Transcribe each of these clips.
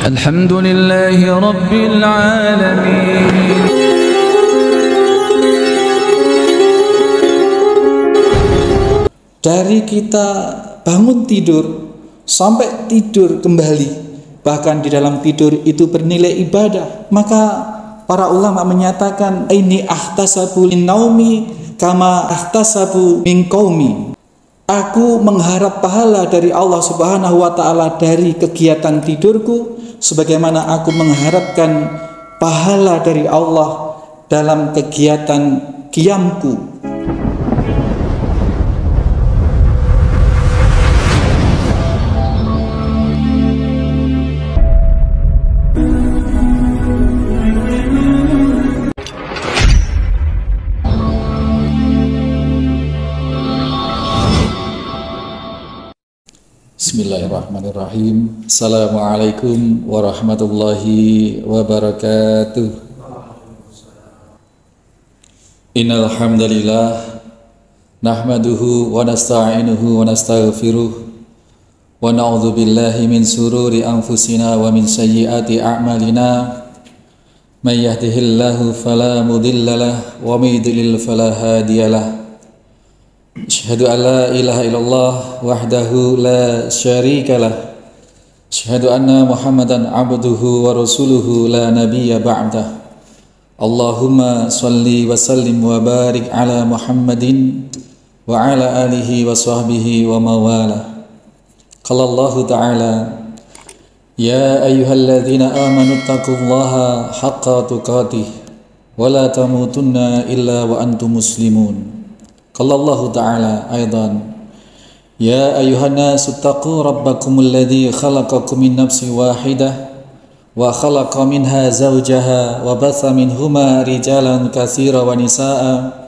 Alhamdulillahi Rabbil Alamin. Dari kita bangun tidur sampai tidur kembali, bahkan di dalam tidur itu bernilai ibadah. Maka para ulama menyatakan, ini ahtasabu min naumi kama ahtasabu min qaumi. Aku mengharap pahala dari Allah Subhanahu wa taala dari kegiatan tidurku sebagaimana aku mengharapkan pahala dari Allah dalam kegiatan qiyamku. Bismillahirrahmanirrahim. Assalamualaikum warahmatullahi wabarakatuh. Innal hamdalillah nahmaduhu wa nasta'inuhu wa nastaghfiruh wa na'udzu billahi min sururi anfusina wa min sayyiati a'malina. May yahdihillahu fala mudhillalah wa may yudlil fala hadiyalah. Asyhadu an la ilaha illallah wahdahu la syarikalah. Asyhadu anna Muhammadan abduhu wa rasuluhu la nabiyya ba'dah. Allahumma salli wa sallim wa barik ala Muhammadin wa ala alihi wa sahbihi wa mawalah. Qala Allah ta'ala, ya ayyuhalladzina amanu taqullaha haqqa tuqatih wa la tamutunna illa wa antum muslimun. Qala Allah ta'ala aidan, ya ayyuhan nasu taqu rabbakumul ladzi khalaqakum min nafsin wahidah wa khalaqa minha zawjaha wa batha minhuma rijalan katsiran wa nisaa'a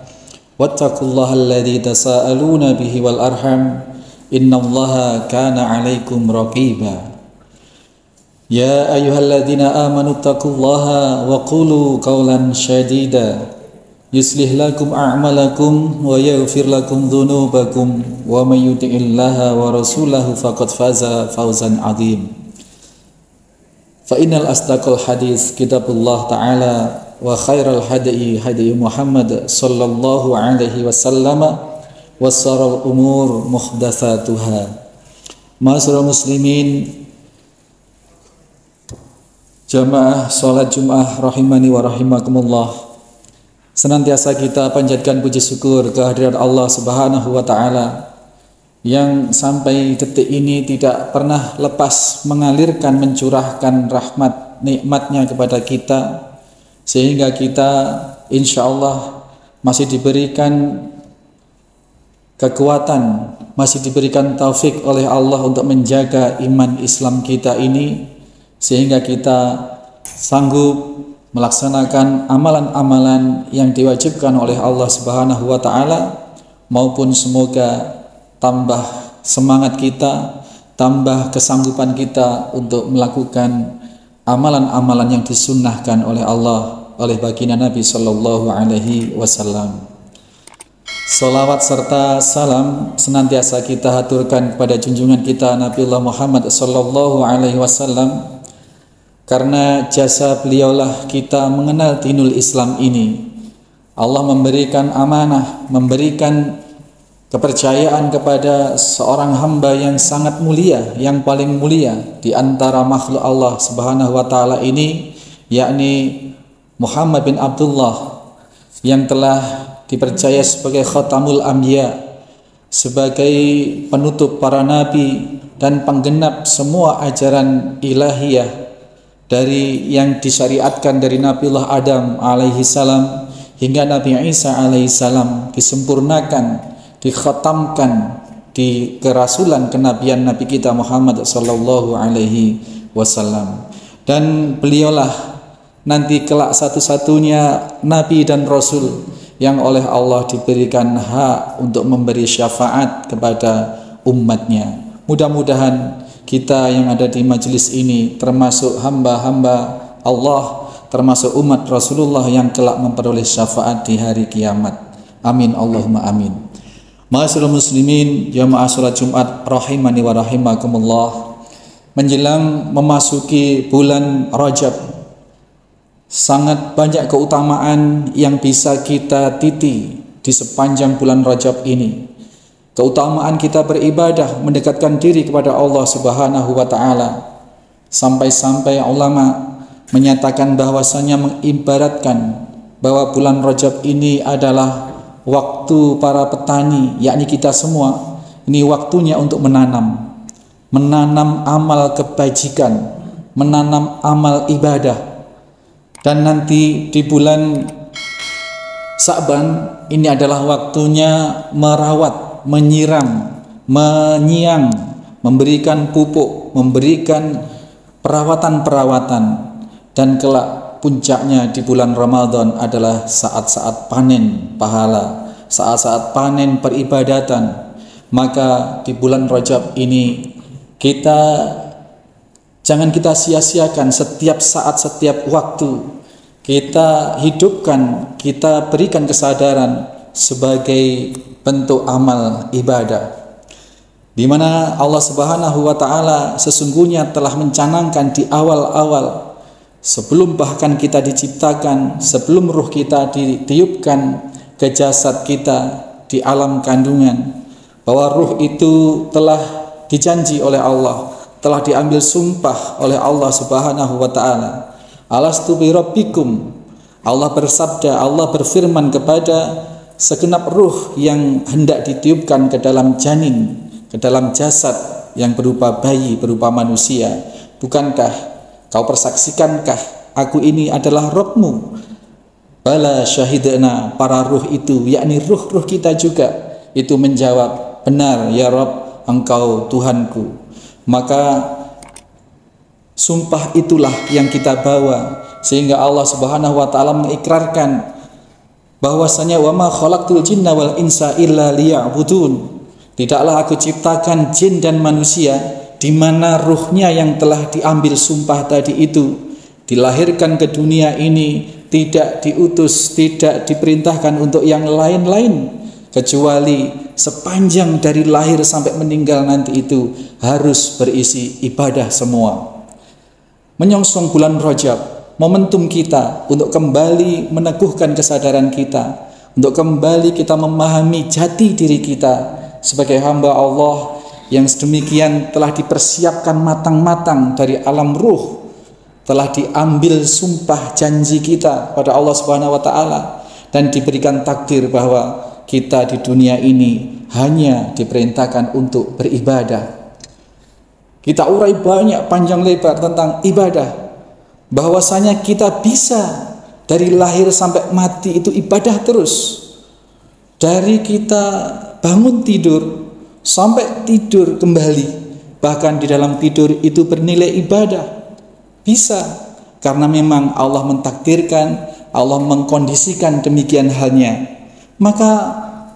wattaqullaha alladzi tasaaluna bihi wal arham innallaha kana 'alaikum raqiba. Ya ayyuhalladzina amanu taqullaha wa qulu qawlan shadida yuslih lakum a'malakum wa yaghfir lakum dhunubakum wa may yuti'illaha wa rasulahu faqad faza fawzan 'adzim. Fa innal asdaqal hadis kitabullah ta'ala wa khairal hadi hadi Muhammad sallallahu alaihi wasallam wa sharral umur muhdatsatuha. Ma'asyiral muslimin, jamaah salat Jumat rahimani wa rahimakumullah. Senantiasa kita panjatkan puji syukur kehadirat Allah Subhanahu wa taala yang sampai detik ini tidak pernah lepas mengalirkan, mencurahkan rahmat nikmatnya kepada kita, sehingga kita insya Allah masih diberikan kekuatan, masih diberikan taufik oleh Allah untuk menjaga iman Islam kita ini, sehingga kita sanggup melaksanakan amalan-amalan yang diwajibkan oleh Allah Subhanahu wa taala, maupun semoga tambah semangat kita, tambah kesanggupan kita untuk melakukan amalan-amalan yang disunnahkan oleh Allah, oleh baginda Nabi sallallahu alaihi wasallam. Salawat serta salam senantiasa kita haturkan kepada junjungan kita Nabiullah Muhammad sallallahu alaihi wasallam. Karena jasa beliaulah kita mengenal dinul Islam ini. Allah memberikan amanah, memberikan kepercayaan kepada seorang hamba yang sangat mulia, yang paling mulia di antara makhluk Allah Subhanahu wa taala ini, yakni Muhammad bin Abdullah, yang telah dipercaya sebagai khatamul anbiya, sebagai penutup para nabi dan penggenap semua ajaran ilahiyah, dari yang disyariatkan dari Nabiullah Adam alaihi salam hingga Nabi Isa alaihi salam, disempurnakan, dikhatamkan di kerasulan kenabian Nabi kita Muhammad sallallahu alaihi wasallam. Dan beliaulah nanti kelak satu-satunya nabi dan rasul yang oleh Allah diberikan hak untuk memberi syafaat kepada umatnya. Mudah-mudahan kita yang ada di majelis ini termasuk hamba-hamba Allah, termasuk umat Rasulullah yang kelak memperoleh syafaat di hari kiamat. Amin Allahumma amin. Ma'asyiral muslimin, jamaah salat Jumat rahimani wa rahimakumullah. menjelang memasuki bulan Rajab, sangat banyak keutamaan yang bisa kita titi di sepanjang bulan Rajab ini. Keutamaan kita beribadah, mendekatkan diri kepada Allah Subhanahu wa taala. Sampai-sampai ulama menyatakan bahwasanya mengibaratkan bahwa bulan Rajab ini adalah waktu para petani, yakni kita semua. Ini waktunya untuk menanam amal kebajikan, menanam amal ibadah. Dan nanti di bulan Sa'ban ini adalah waktunya merawat, menyiram, menyiang, memberikan pupuk, memberikan perawatan-perawatan. Dan kelak puncaknya di bulan Ramadan adalah saat-saat panen pahala, saat-saat panen peribadatan. Maka di bulan Rajab ini jangan kita sia-siakan setiap saat, setiap waktu. Kita hidupkan, kita berikan kesadaran sebagai bentuk amal ibadah, di mana Allah Subhanahu wa taala sesungguhnya telah mencanangkan di awal-awal, sebelum bahkan kita diciptakan, sebelum ruh kita ditiupkan ke jasad kita di alam kandungan, bahwa ruh itu telah dijanji oleh Allah, telah diambil sumpah oleh Allah Subhanahu wa taala. Alastu bi rabbikum. Allah bersabda, Allah berfirman kepada segenap ruh yang hendak ditiupkan ke dalam janin, ke dalam jasad yang berupa bayi, berupa manusia, bukankah kau persaksikankah aku ini adalah Rabbmu? Bala syahidna. Para ruh itu, yakni ruh-ruh kita juga, itu menjawab, benar ya Rabb, engkau Tuhanku. Maka sumpah itulah yang kita bawa, sehingga Allah Subhanahu wa taala mengikrarkan bahwasanya wa ma khalaqtul jinna wal insa illa liya'budun. Tidaklah aku ciptakan jin dan manusia, di mana ruhnya yang telah diambil sumpah tadi itu dilahirkan ke dunia ini, tidak diutus, tidak diperintahkan untuk yang lain-lain, kecuali sepanjang dari lahir sampai meninggal nanti itu harus berisi ibadah semua. Menyongsong bulan Rajab, momentum kita untuk kembali meneguhkan kesadaran kita, untuk kembali kita memahami jati diri kita sebagai hamba Allah yang sedemikian telah dipersiapkan matang-matang dari alam ruh, telah diambil sumpah janji kita pada Allah Subhanahu wa taala, dan diberikan takdir bahwa kita di dunia ini hanya diperintahkan untuk beribadah. Kita urai banyak panjang lebar tentang ibadah, bahwasanya kita bisa dari lahir sampai mati itu ibadah terus. Dari kita bangun tidur sampai tidur kembali, bahkan di dalam tidur itu bernilai ibadah. Bisa, karena memang Allah mentakdirkan, Allah mengkondisikan demikian halnya. Maka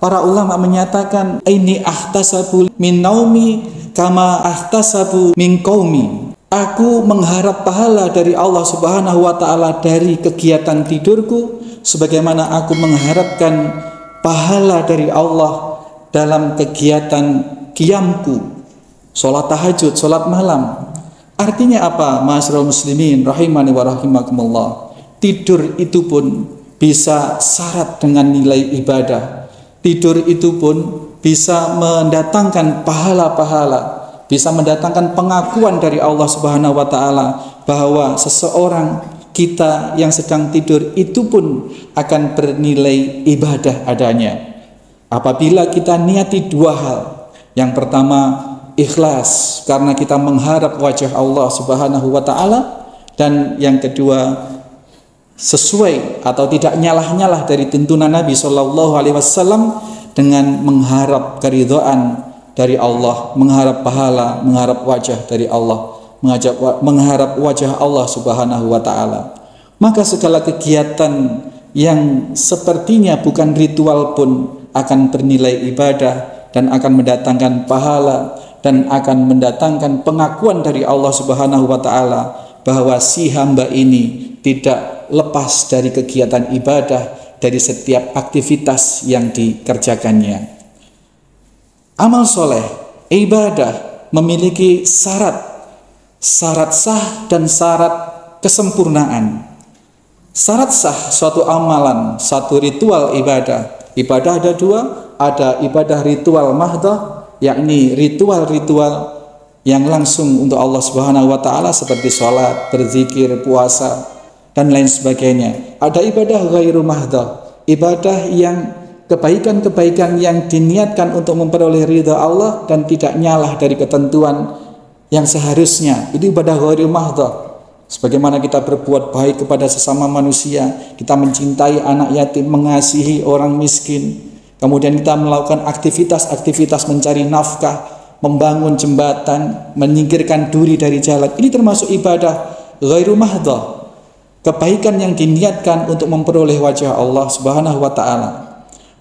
para ulama menyatakan, ini ahtasabu min naumi kama ahtasabu min qaumi. Aku mengharap pahala dari Allah Subhanahu wa taala dari kegiatan tidurku, sebagaimana aku mengharapkan pahala dari Allah dalam kegiatan qiyamku, salat tahajud, salat malam. Artinya apa, ma'asyiral muslimin rahimani wa rahimakumullah? Tidur itu pun bisa syarat dengan nilai ibadah. Tidur itu pun bisa mendatangkan pahala-pahala, bisa mendatangkan pengakuan dari Allah Subhanahu wa taala bahwa seseorang, kita yang sedang tidur itu pun akan bernilai ibadah adanya. Apabila kita niati dua hal. Yang pertama, ikhlas karena kita mengharap wajah Allah Subhanahu wa taala, dan yang kedua, sesuai atau tidak nyalah-nyalah dari tuntunan Nabi Shallallahu Alaihi Wasallam dengan mengharap keridhaan dari Allah, mengharap pahala, mengharap wajah dari Allah, mengharap wajah Allah Subhanahu wa taala. Maka segala kegiatan yang sepertinya bukan ritual pun akan bernilai ibadah dan akan mendatangkan pahala dan akan mendatangkan pengakuan dari Allah Subhanahu wa taala bahwa si hamba ini tidak lepas dari kegiatan ibadah, dari setiap aktivitas yang dikerjakannya. Amal soleh, ibadah memiliki syarat syarat sah dan syarat kesempurnaan. Syarat sah suatu amalan, satu ritual ibadah. Ibadah ada dua, ada ibadah ritual mahdah, yakni ritual-ritual yang langsung untuk Allah Subhanahu wa taala seperti sholat, berzikir, puasa dan lain sebagainya. Ada ibadah ghairu mahdah, ibadah yang kebaikan-kebaikan yang diniatkan untuk memperoleh ridha Allah dan tidak nyalah dari ketentuan yang seharusnya. Itu ibadah ghairu mahdah. Sebagaimana kita berbuat baik kepada sesama manusia, kita mencintai anak yatim, mengasihi orang miskin, kemudian kita melakukan aktivitas-aktivitas mencari nafkah, membangun jembatan, menyingkirkan duri dari jalan. Ini termasuk ibadah ghairu mahdah, kebaikan yang diniatkan untuk memperoleh wajah Allah Subhanahu wa taala.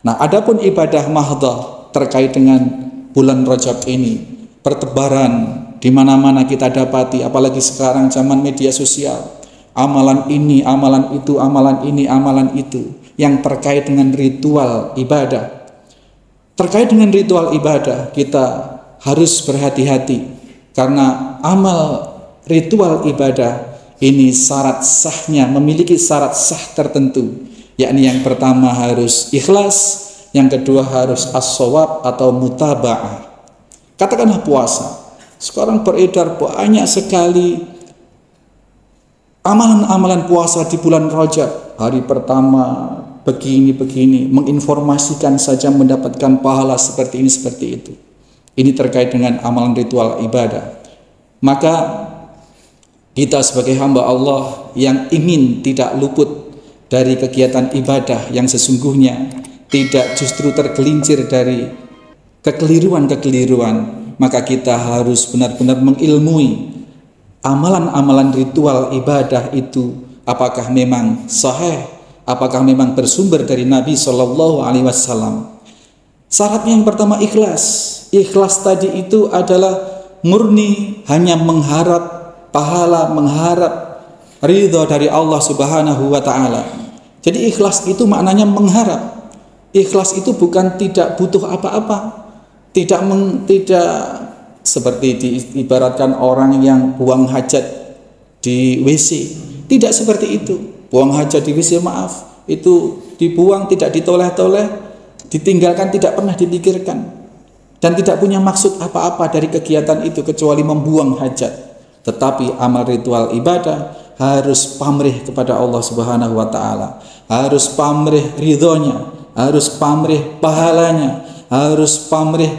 Nah, adapun ibadah mahdah terkait dengan bulan Rajab ini, pertebaran di mana-mana kita dapati, apalagi sekarang zaman media sosial, amalan ini, amalan itu, amalan ini, amalan itu, yang terkait dengan ritual ibadah. Terkait dengan ritual ibadah, kita harus berhati-hati, karena amal ritual ibadah ini syarat sahnya, memiliki syarat sah tertentu, yakni yang pertama harus ikhlas, yang kedua harus as-shawab atau mutaba'ah. Katakanlah puasa. Sekarang beredar banyak sekali amalan-amalan puasa di bulan Rajab. Hari pertama begini-begini, menginformasikan saja mendapatkan pahala seperti ini, seperti itu. Ini terkait dengan amalan ritual ibadah. Maka kita sebagai hamba Allah yang ingin tidak luput dari kegiatan ibadah yang sesungguhnya, tidak justru tergelincir dari kekeliruan-kekeliruan, maka kita harus benar-benar mengilmui amalan-amalan ritual ibadah itu, apakah memang sahih, apakah memang bersumber dari Nabi Shallallahu Alaihi Wasallam. Syaratnya yang pertama ikhlas. Ikhlas tadi itu adalah murni hanya mengharap pahala, mengharap ridha dari Allah Subhanahu wa taala. Jadi ikhlas itu maknanya mengharap. Ikhlas itu bukan tidak butuh apa-apa. Tidak seperti diibaratkan orang yang buang hajat di WC. Tidak seperti itu. Buang hajat di WC, maaf, itu dibuang, tidak ditoleh-toleh, ditinggalkan, tidak pernah dipikirkan, dan tidak punya maksud apa-apa dari kegiatan itu kecuali membuang hajat. Tetapi amal ritual ibadah harus pamrih kepada Allah Subhanahu wa taala, harus pamrih ridhonya, harus pamrih pahalanya, harus pamrih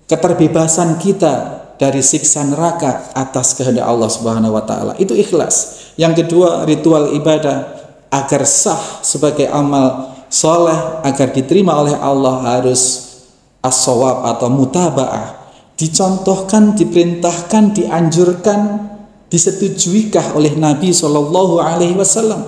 keterbebasan kita dari siksa neraka atas kehendak Allah Subhanahu wa taala. Itu ikhlas. Yang kedua, ritual ibadah agar sah sebagai amal soleh, agar diterima oleh Allah, harus as-shawab atau mutaba'ah. Dicontohkan, diperintahkan, dianjurkan, disetujuikah oleh Nabi Shallallahu Alaihi Wasallam?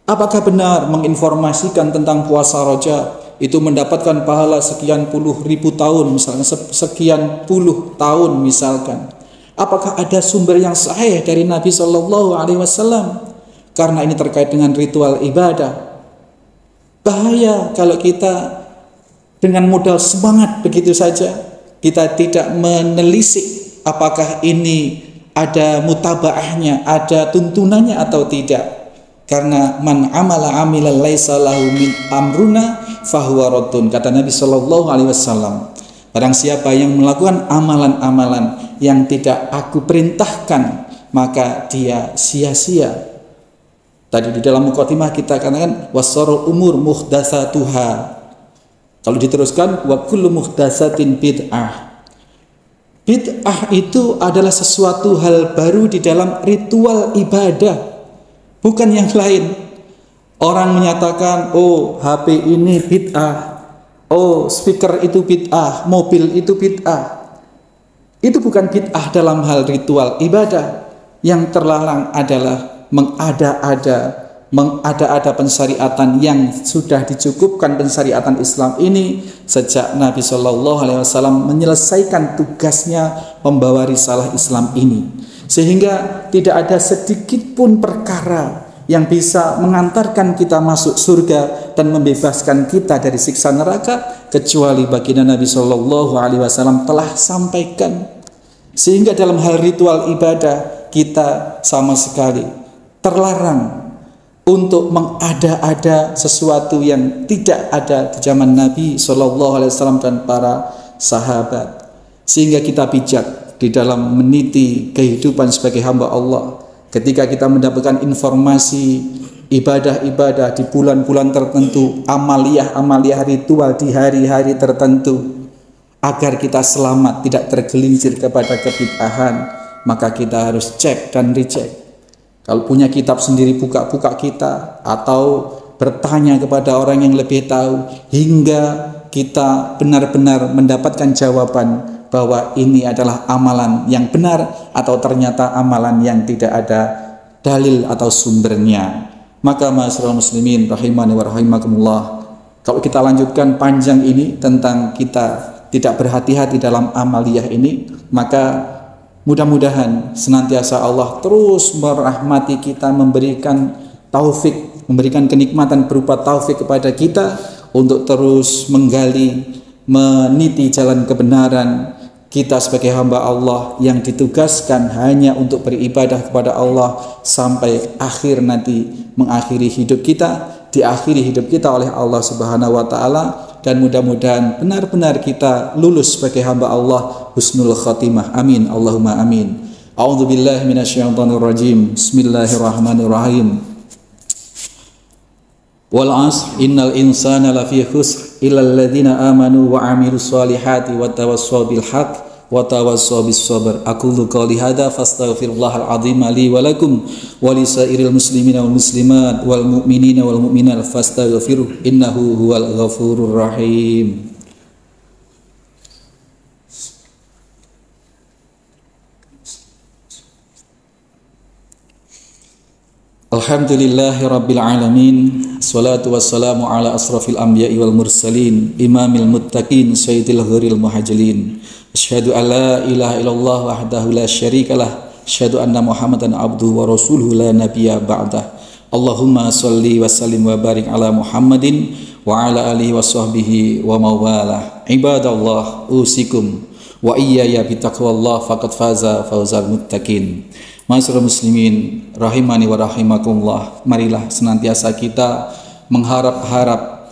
Apakah benar menginformasikan tentang puasa Rajab itu mendapatkan pahala sekian puluh ribu tahun, misalnya sekian puluh tahun misalkan? Apakah ada sumber yang sahih dari Nabi Shallallahu Alaihi Wasallam? Karena ini terkait dengan ritual ibadah. Bahaya kalau kita dengan modal semangat begitu saja, kita tidak menelisik apakah ini ada mutabaahnya, ada tuntunannya atau tidak. Karena man amala amilan laisa lahu min amruna fahuwa raddun, kata Nabi Shallallahu Alaihi Wasallam. Barang siapa yang melakukan amalan-amalan yang tidak aku perintahkan, maka dia sia-sia. Tadi di dalam muqaddimah kita katakan wasarul umur muhdatsatuha. Kalau diteruskan wa kullu muhdatsatin bid'ah. Bid'ah itu adalah sesuatu hal baru di dalam ritual ibadah, bukan yang lain. Orang menyatakan, oh HP ini bid'ah, oh speaker itu bid'ah, mobil itu bid'ah. Itu bukan bid'ah dalam hal ritual ibadah. Yang terlarang adalah mengada-ada pensyariatan yang sudah dicukupkan pensyariatan Islam ini sejak Nabi Shallallahu Alaihi Wasallam menyelesaikan tugasnya membawa risalah Islam ini, sehingga tidak ada sedikit pun perkara yang bisa mengantarkan kita masuk surga dan membebaskan kita dari siksa neraka kecuali baginda Nabi Shallallahu Alaihi Wasallam telah sampaikan. Sehingga dalam hal ritual ibadah kita sama sekali terlarang untuk mengada-ada sesuatu yang tidak ada di zaman Nabi SAW dan para sahabat. Sehingga kita bijak di dalam meniti kehidupan sebagai hamba Allah. Ketika kita mendapatkan informasi ibadah-ibadah di bulan-bulan tertentu, amaliyah-amaliyah ritual di hari-hari tertentu, agar kita selamat, tidak tergelincir kepada kebid'ahan, maka kita harus cek dan recheck. Kalau punya kitab sendiri, buka-buka kita, atau bertanya kepada orang yang lebih tahu, hingga kita benar-benar mendapatkan jawaban bahwa ini adalah amalan yang benar atau ternyata amalan yang tidak ada dalil atau sumbernya. Maka ma'asyiral muslimin rahimani wa rahimakumullah, kalau kita lanjutkan panjang ini tentang kita tidak berhati-hati dalam amaliyah ini, maka mudah-mudahan senantiasa Allah terus merahmati kita, memberikan taufik, memberikan kenikmatan berupa taufik kepada kita untuk terus menggali, meniti jalan kebenaran. Kita sebagai hamba Allah yang ditugaskan hanya untuk beribadah kepada Allah sampai akhir nanti, mengakhiri hidup kita, diakhiri hidup kita oleh Allah Subhanahu wa taala, dan mudah-mudahan benar-benar kita lulus sebagai hamba Allah husnul khatimah. Amin Allahumma amin. A'udzubillahi minasyaitonir rajim. Bismillahirrahmanirrahim. Wal 'asr innal insana lafi khusr illal ladzina amanu wa 'amilus solihati wa tawassaw bil haqq wa tawassaw bis sabr. Aqulu qouli hadza fastaghfirullahal 'azim li wa lakum wa lisairil muslimina wal muslimat wal mu'minina wal mu'minat fastaghfiruh innahu huwal ghafurur rahim. Alhamdulillahi rabbil alamin. Assalatu wassalamu ala asrafil anbiya'i wal mursalin, imamil muttaqin, sayyidil ghuril muhajjalin. Asyhadu an la ilaha illallah wahdahu la syarikalah, asyhadu anna Muhammadan abduhu wa rasuluhu la nabiyya ba'dah. Allahumma shalli wa sallim wa barik ala Muhammadin wa ala alihi wa sahbihi wa mawalah. Ibadallah, usikum wa iyaya bitaqwallah faqad faza fawzal muttaqin. Ma'asyiral muslimin rahimani wa rahimakumullah, marilah senantiasa kita mengharap-harap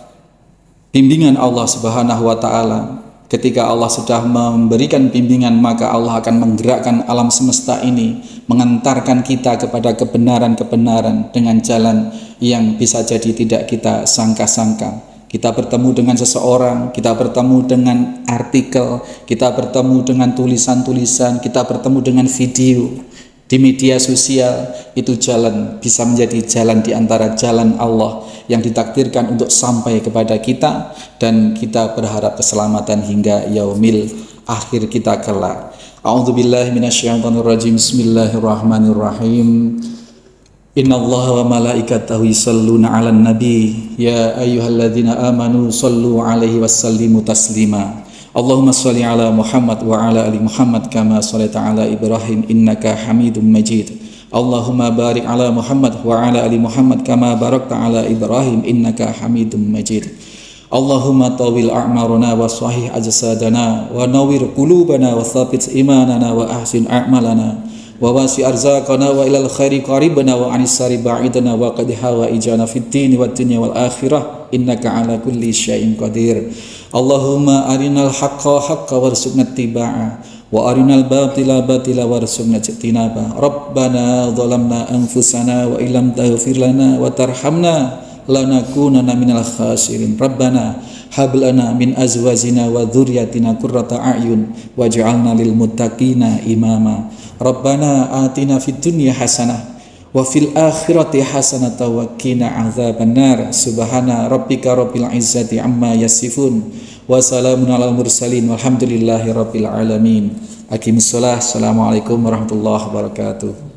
bimbingan Allah Subhanahu wa taala. Ketika Allah sudah memberikan bimbingan, maka Allah akan menggerakkan alam semesta ini, mengantarkan kita kepada kebenaran-kebenaran dengan jalan yang bisa jadi tidak kita sangka-sangka. Kita bertemu dengan seseorang, kita bertemu dengan artikel, kita bertemu dengan tulisan-tulisan, kita bertemu dengan video di media sosial. Itu jalan, bisa menjadi jalan di antara jalan Allah yang ditakdirkan untuk sampai kepada kita, dan kita berharap keselamatan hingga yaumil akhir kita kelak. A'udzubillahi minasyaitonir rajim. Bismillahirrahmanirrahim. Innallaha wa malaikatahu yusholluna 'alan nabi ya ayyuhalladzina amanu shallu 'alaihi wasallimu taslima. Allahumma shalli ala Muhammad wa ala ali Muhammad kama shallaita ala Ibrahim innaka Hamidum Majid. Allahumma barik ala Muhammad wa ala ali Muhammad kama barakta ala Ibrahim innaka Hamidum Majid. Allahumma tawil a'maruna wa sahih ajsadana wa nawwir qulubana wa tsabbit imanana wa ahsin a'malana wa wasi arzaqana wa ilal khairi qaribana wa anis sari ba'idana wa qad hawaijana fid din wad dunya wal akhirah innaka ala kulli syai'in qadir. Allahumma arinal haqqa haqqa warzuqna ittiba'a wa arinal batila batila warzuqna ijtinaba. Rabbana zalamna anfusana wa illam taghfir lana wa tarhamna lanakunanna minal khasirin. Rabbana hab lana min azwajina wa dzurriyyatina qurrata a'yun waj'alna lil muttaqina imama. Rabbana atina fid dunya hasanah wa fil akhirati hasanatan wa qina adzabannar. Subhana rabbika rabbil izzati amma yasifun wa salamun alal mursalin walhamdulillahi rabbil alamin. Aqimussalah. Assalamualaikum warahmatullahi wabarakatuh.